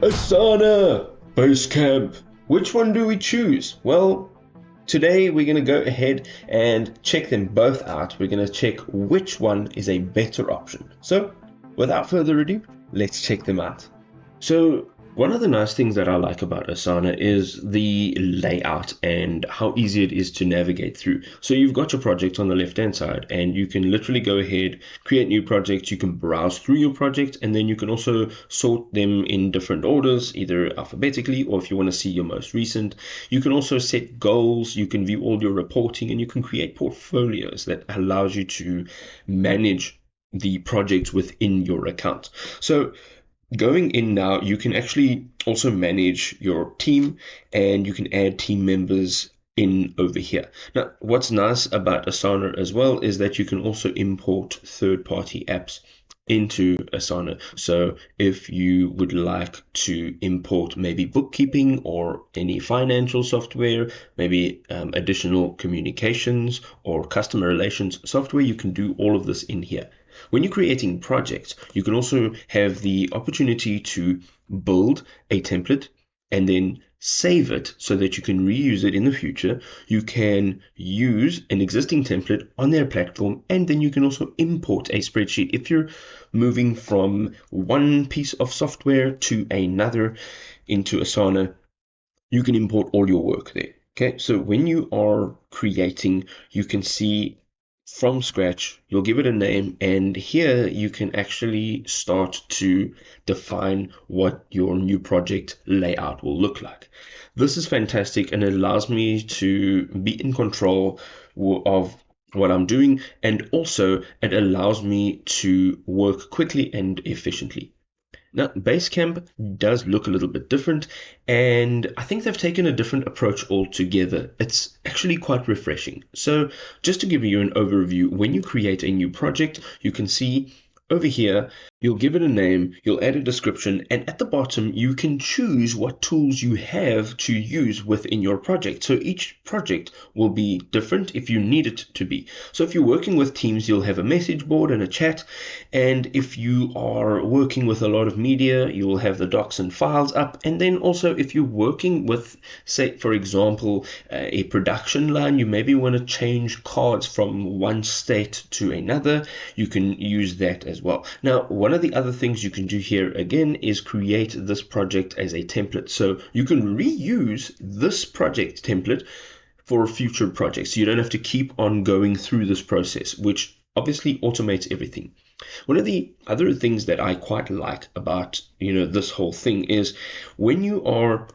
Asana, Basecamp. Which one do we choose? Well, today we're going to go ahead and check them both out. We're going to check which one is a better option. So, without further ado, let's check them out. So, one of the nice things that I like about Asana is the layout and how easy it is to navigate through. So you've got your project on the left-hand side and you can literally go ahead, create new projects, you can browse through your project, and then you can also sort them in different orders, either alphabetically or if you want to see your most recent. You can also set goals, you can view all your reporting, and you can create portfolios that allows you to manage the projects within your account. So going in now, you can actually also manage your team and you can add team members in over here. Now, what's nice about Asana as well is that you can also import third-party apps into Asana. So if you would like to import maybe bookkeeping or any financial software, maybe additional communications or customer relations software, you can do all of this in here. When you're creating projects, you can also have the opportunity to build a template and then save it so that you can reuse it in the future. You can use an existing template on their platform, and then you can also import a spreadsheet. If you're moving from one piece of software to another into Asana, you can import all your work there. Okay, so when you are creating, you can see from scratch, you'll give it a name, and here you can actually start to define what your new project layout will look like. This is fantastic and it allows me to be in control of what I'm doing, and also it allows me to work quickly and efficiently. Now, Basecamp does look a little bit different, and I think they've taken a different approach altogether. It's actually quite refreshing. So, just to give you an overview, when you create a new project, you can see over here, you'll give it a name, you'll add a description, and at the bottom, you can choose what tools you have to use within your project. So each project will be different if you need it to be. So if you're working with teams, you'll have a message board and a chat. And if you are working with a lot of media, you will have the docs and files up. And then also if you're working with, say, for example, a production line, you maybe want to change cards from one state to another, you can use that as well. Now, one of the other things you can do here again is create this project as a template. So you can reuse this project template for future projects. You don't have to keep on going through this process, which obviously automates everything. One of the other things that I quite like about, this whole thing is when you are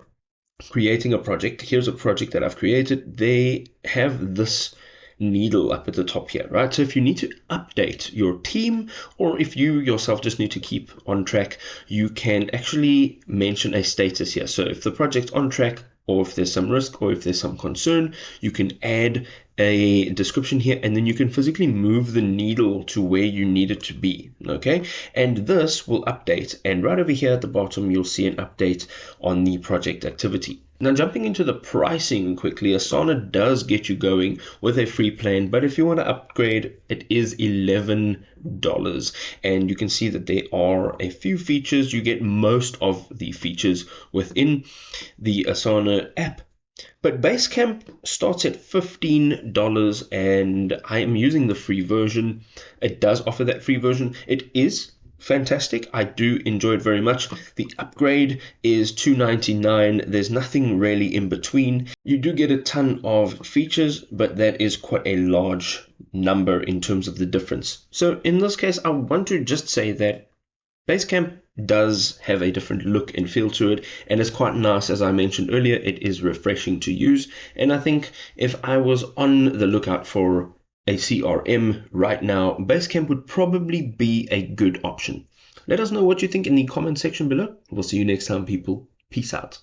creating a project, here's a project that I've created, they have this needle up at the top here, right? So if you need to update your team, or if you yourself just need to keep on track, you can actually mention a status here. So if the project's on track, or if there's some risk, or if there's some concern, you can add a description here, and then you can physically move the needle to where you need it to be, okay? And this will update, and right over here at the bottom, you'll see an update on the project activity. Now, jumping into the pricing quickly, Asana does get you going with a free plan, but if you want to upgrade, it is $11. And you can see that there are a few features. You get most of the features within the Asana app. But Basecamp starts at $15, and I am using the free version. It does offer that free version. It is fantastic. I do enjoy it very much. The upgrade is $2.99. There's nothing really in between. You do get a ton of features, but that is quite a large number in terms of the difference. So in this case, I want to just say that Basecamp does have a different look and feel to it, and it's quite nice. As I mentioned earlier, it is refreshing to use, and I think if I was on the lookout for a CRM right now, Basecamp would probably be a good option. Let us know what you think in the comment section below. We'll see you next time, people. Peace out.